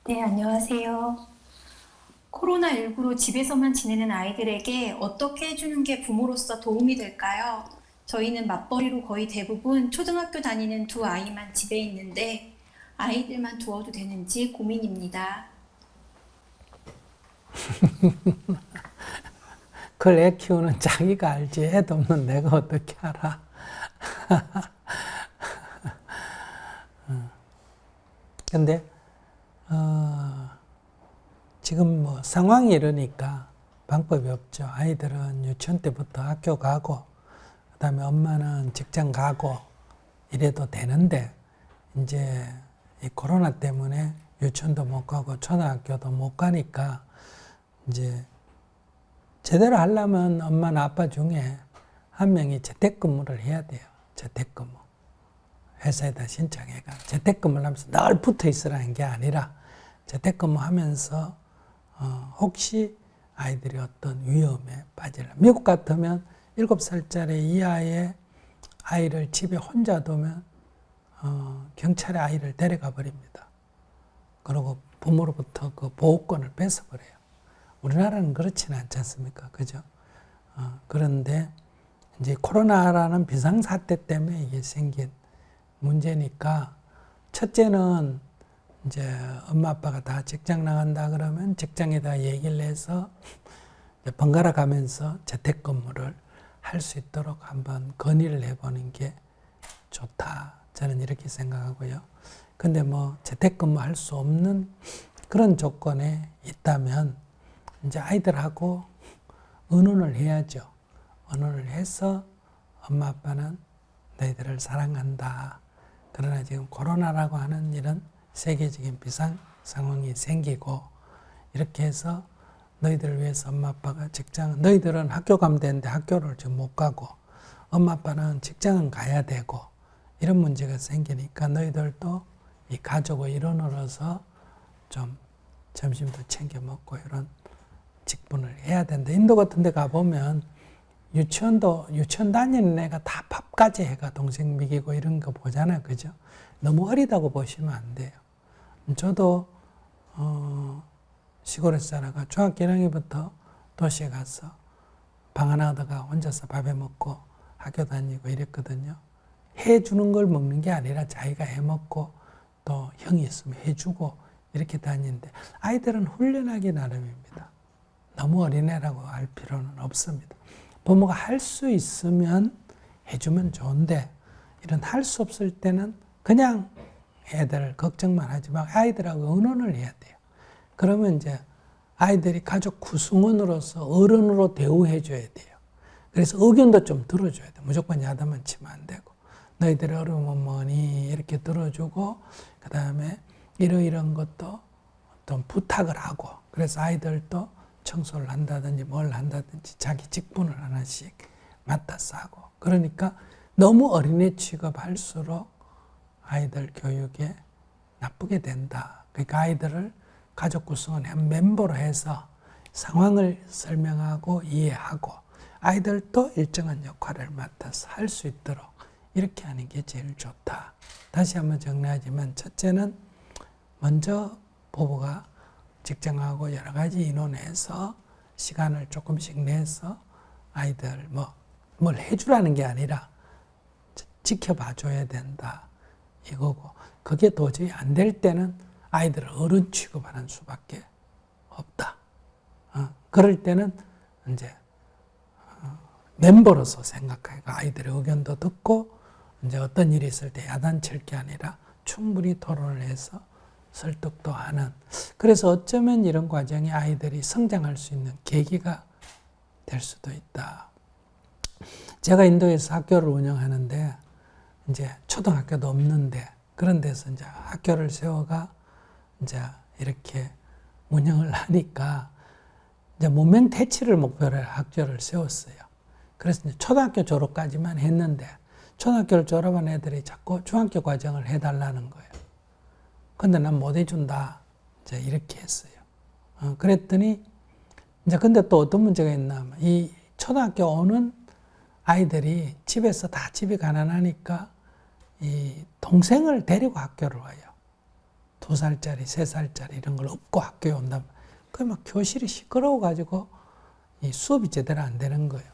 네, 안녕하세요. 코로나19로 집에서만 지내는 아이들에게 어떻게 해주는 게 부모로서 도움이 될까요? 저희는 맞벌이로 거의 대부분 초등학교 다니는 두 아이만 집에 있는데 아이들만 두어도 되는지 고민입니다. 그걸 애 키우는 자기가 알지. 애도 없는 내가 어떻게 알아. 근데 지금 뭐 상황이 이러니까 방법이 없죠. 아이들은 유치원 때부터 학교 가고 그다음에 엄마는 직장 가고 이래도 되는데 이제 이 코로나 때문에 유치원도 못 가고 초등학교도 못 가니까 이제 제대로 하려면 엄마나 아빠 중에 한 명이 재택근무를 해야 돼요. 재택근무. 회사에다 신청해가 재택근무를 하면서 늘 붙어 있으라는 게 아니라 재택근무 하면서 혹시 아이들이 어떤 위험에 빠질라. 미국 같으면 7살짜리 이하의 아이를 집에 혼자 두면 경찰에 아이를 데려가 버립니다. 그리고 부모로부터 그 보호권을 뺏어버려요. 우리나라는 그렇지는 않지 않습니까? 그죠? 그런데 이제 코로나라는 비상사태 때문에 이게 생긴 문제니까 첫째는 이제 엄마 아빠가 다 직장 나간다 그러면 직장에다 얘기를 해서 번갈아 가면서 재택근무를 할 수 있도록 한번 건의를 해보는 게 좋다. 저는 이렇게 생각하고요. 근데 뭐 재택근무 할 수 없는 그런 조건에 있다면 이제 아이들하고 의논을 해야죠. 의논을 해서 엄마 아빠는 너희들을 사랑한다. 그러나 지금 코로나라고 하는 이런 세계적인 비상 상황이 생기고 이렇게 해서 너희들을 위해서 엄마 아빠가 직장, 너희들은 학교 가면 되는데 학교를 지금 못 가고 엄마 아빠는 직장은 가야 되고 이런 문제가 생기니까 너희들도 이 가족의 일원으로서 좀 점심도 챙겨 먹고 이런 직분을 해야 된다. 인도 같은 데 가보면 유치원 다니는 애가 다 밥까지 해가 동생 먹이고 이런 거 보잖아요. 그죠? 너무 어리다고 보시면 안 돼요. 저도, 시골에 살아가 중학교 1학년부터 도시에 가서 방 하나 얻어가 혼자서 밥해 먹고 학교 다니고 이랬거든요. 해주는 걸 먹는 게 아니라 자기가 해 먹고 또 형이 있으면 해주고 이렇게 다니는데 아이들은 훈련하기 나름입니다. 너무 어린애라고 할 필요는 없습니다. 부모가 할 수 있으면 해주면 좋은데 이런 할 수 없을 때는 그냥 애들 걱정만 하지 말고 아이들하고 의논을 해야 돼요. 그러면 이제 아이들이 가족 구성원으로서 어른으로 대우해 줘야 돼요. 그래서 의견도 좀 들어줘야 돼요. 무조건 야단만 치면 안 되고 너희들의 어려움은 뭐니 이렇게 들어주고 그 다음에 이런 것도 좀 부탁을 하고 그래서 아이들도 청소를 한다든지 뭘 한다든지 자기 직분을 하나씩 맡아서 하고 그러니까 너무 어린애 취급할수록 아이들 교육에 나쁘게 된다. 그러니까 아이들을 가족 구성원의 한 멤버로 해서 상황을 설명하고 이해하고 아이들도 일정한 역할을 맡아서 할 수 있도록 이렇게 하는 게 제일 좋다. 다시 한번 정리하지만 첫째는 먼저 부부가 직장하고 여러 가지 인원해서 시간을 조금씩 내서 아이들 뭘 해주라는 게 아니라 지켜봐 줘야 된다. 이거고 그게 도저히 안 될 때는 아이들을 어른 취급하는 수밖에 없다. 그럴 때는 이제 멤버로서 생각하고 아이들의 의견도 듣고 이제 어떤 일이 있을 때 야단칠 게 아니라 충분히 토론을 해서 설득도 하는 그래서 어쩌면 이런 과정이 아이들이 성장할 수 있는 계기가 될 수도 있다. 제가 인도에서 학교를 운영하는데 이제 초등학교도 없는데 그런 데서 이제 학교를 세워가 이제 이렇게 운영을 하니까 이제 문맹 퇴치를 목표로 학교를 세웠어요. 그래서 이제 초등학교 졸업까지만 했는데 초등학교를 졸업한 애들이 자꾸 중학교 과정을 해달라는 거예요. 근데 난 못 해준다. 이제 이렇게 했어요. 그랬더니 이제 근데 또 어떤 문제가 있나 이 초등학교 오는 아이들이 집에서 다 집이 가난하니까 이 동생을 데리고 학교를 와요. 2살짜리, 3살짜리 이런 걸 업고 학교에 온다면 그 막 교실이 시끄러워가지고 이 수업이 제대로 안 되는 거예요.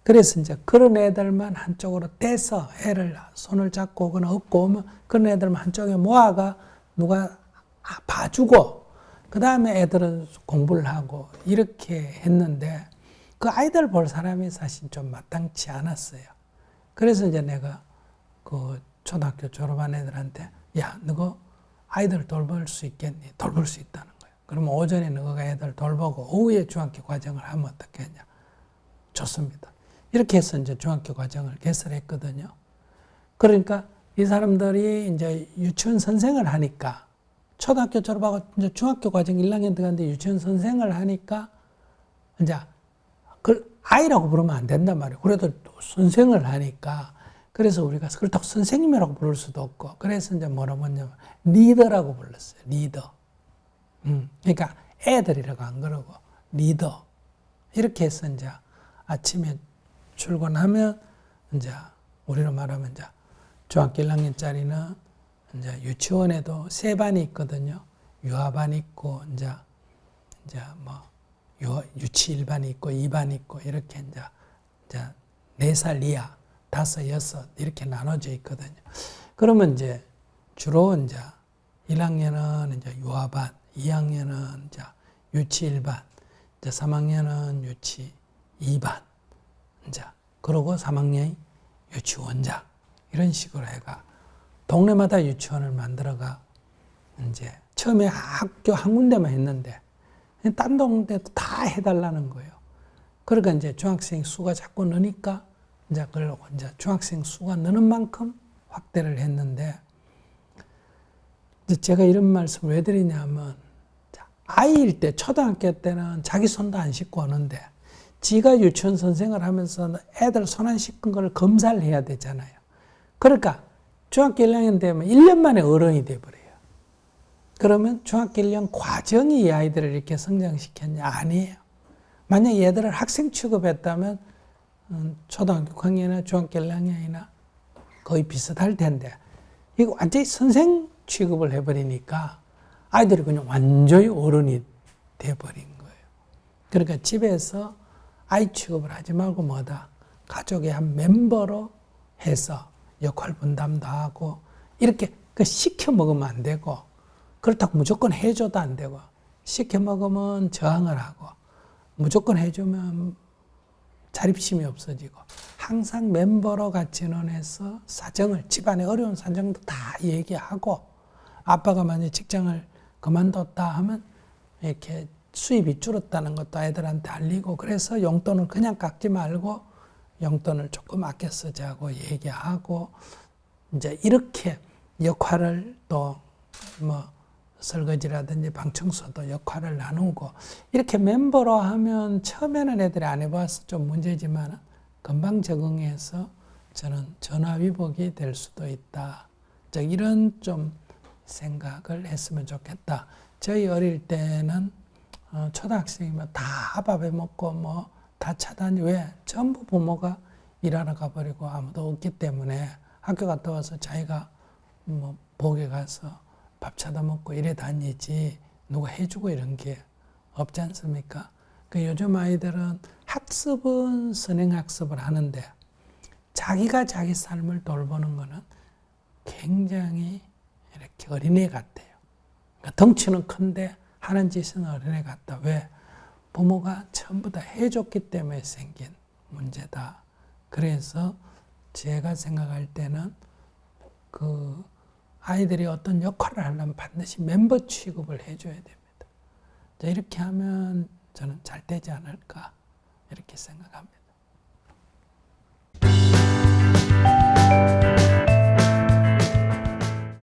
그래서 이제 그런 애들만 한쪽으로 떼서 애를 손을 잡고 오거나 업고 오면 그런 애들만 한쪽에 모아가 누가 봐주고 그 다음에 애들은 공부를 하고 이렇게 했는데 그 아이들 볼 사람이 사실 좀 마땅치 않았어요. 그래서 이제 내가 그 초등학교 졸업한 애들한테 야, 너가 아이들 돌볼 수 있겠니? 돌볼 수 있다는 거예요. 그러면 오전에 너가 애들 돌보고 오후에 중학교 과정을 하면 어떻게 하냐? 좋습니다. 이렇게 해서 이제 중학교 과정을 개설했거든요. 그러니까 이 사람들이 이제 유치원 선생을 하니까 초등학교 졸업하고 이제 중학교 과정 1학년 들어갔는데 유치원 선생을 하니까 이제 그걸 아이라고 부르면 안 된단 말이에요. 그래도 선생을 하니까 그래서 우리가 그렇다고 선생님이라고 부를 수도 없고 그래서 이제 뭐라고 했냐면 리더라고 불렀어요. 리더. 그러니까 애들이라고 안 그러고 리더. 이렇게 해서 이제 아침에 출근하면 이제 우리로 말하면 이제 중학교 1학년짜리는 이제 유치원에도 3반이 있거든요. 유아반 있고 이제 뭐 유치 1반이 있고 2반이 있고 이렇게 이제 4살 이하, 5, 6 이렇게 나눠져 있거든요. 그러면 이제 주로 이제 1학년은 이제 유아반, 2학년은 이제 유치 1반, 이제 3학년은 유치 2반, 이제 그러고 3학년이 유치원장 이런 식으로 해가 동네마다 유치원을 만들어가 이제 처음에 학교 한 군데만 했는데 딴 동네도 다 해달라는 거예요. 그러니까 이제 중학생 수가 자꾸 느니까 이제 그러고 이제 중학생 수가 느는 만큼 확대를 했는데 이제 제가 이런 말씀을 왜 드리냐면 아이일 때 초등학교 때는 자기 손도 안 씻고 오는데 지가 유치원 선생을 하면서 애들 손 안 씻은 걸 검사를 해야 되잖아요. 그러니까 중학교 1학년 되면 1년 만에 어른이 돼버려요. 그러면 중학교 1년 과정이 이 아이들을 이렇게 성장시켰냐? 아니에요. 만약 얘들을 학생 취급했다면 초등학교 6학년이나 중학교 1학년이나 거의 비슷할 텐데 이거 완전히 선생 취급을 해버리니까 아이들이 그냥 완전히 어른이 돼버린 거예요. 그러니까 집에서 아이 취급을 하지 말고 뭐다? 가족의 한 멤버로 해서 역할 분담도 하고 이렇게 시켜 먹으면 안 되고 그렇다고 무조건 해줘도 안 되고 시켜 먹으면 저항을 하고 무조건 해주면 자립심이 없어지고 항상 멤버로 같이 논해서 사정을 집안의 어려운 사정도 다 얘기하고 아빠가 만약 직장을 그만뒀다 하면 이렇게 수입이 줄었다는 것도 아이들한테 알리고 그래서 용돈을 그냥 깎지 말고 용돈을 조금 아껴 쓰자고 얘기하고 이제 이렇게 역할을 또 뭐 설거지라든지 방 청소도 역할을 나누고 이렇게 멤버로 하면 처음에는 애들이 안 해봐서 좀 문제지만 금방 적응해서 저는 전화위복이 될 수도 있다. 이런 좀 생각을 했으면 좋겠다. 저희 어릴 때는 초등학생이면 다 밥해 먹고 뭐 다 차다니 왜? 전부 부모가 일하러 가버리고 아무도 없기 때문에 학교 갔다 와서 자기가 뭐 복에 가서 밥 차다 먹고 이래 다니지 누가 해주고 이런 게 없지 않습니까? 그 요즘 아이들은 학습은 선행학습을 하는데 자기가 자기 삶을 돌보는 거는 굉장히 이렇게 어린애 같아요. 그러니까 덩치는 큰데 하는 짓은 어린애 같다. 왜? 부모가 전부 다 해줬기 때문에 생긴 문제다. 그래서 제가 생각할 때는 그 아이들이 어떤 역할을 하려면 반드시 멤버 취급을 해줘야 됩니다. 이렇게 하면 저는 잘 되지 않을까 이렇게 생각합니다.